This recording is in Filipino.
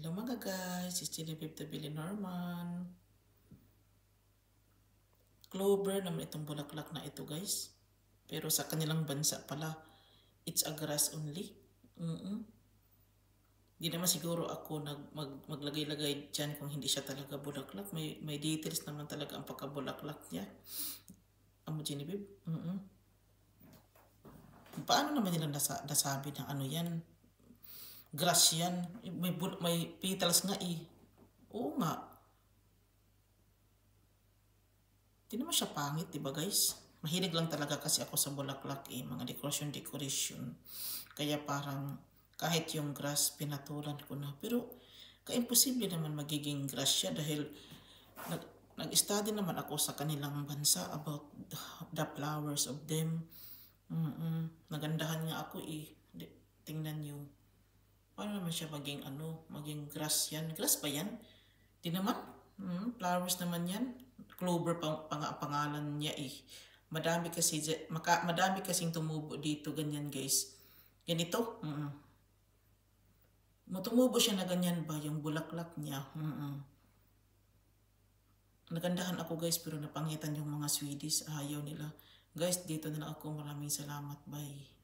Hello mga guys, it's Genevieve the Billy Norman. Clover naman itong bulaklak na ito guys. Pero sa kanilang bansa pala, it's a grass only. Di naman siguro ako maglagay-lagay dyan kung hindi siya talaga bulaklak. May details naman talaga ang pagkabulaklak niya. Amo Genevieve? Paano naman nila nasabi na ano yan? Grass yan. May petals nga eh. Oo nga. Di naman siya pangit, diba guys? Mahilig lang talaga kasi ako sa bulaklak eh, mga decoration. Kaya parang kahit yung grass, pinatulan ko na. Pero ka-imposible naman magiging grass siya dahil nag-study naman ako sa kanilang bansa about the flowers of them. Nagandahan nga ako eh. Tingnan nyo. Paano naman siya maging grass yan? Grass ba yan? Di naman. Flowers naman yan. Clover pangalan niya eh. Madami kasing tumubo dito ganyan guys. Ganito. Tumubo siya na ganyan ba yung bulaklak niya. Nagandahan ako guys pero napangitan yung mga Swedish. Ayaw nila. Guys, dito na lang ako. Maraming salamat. Bye.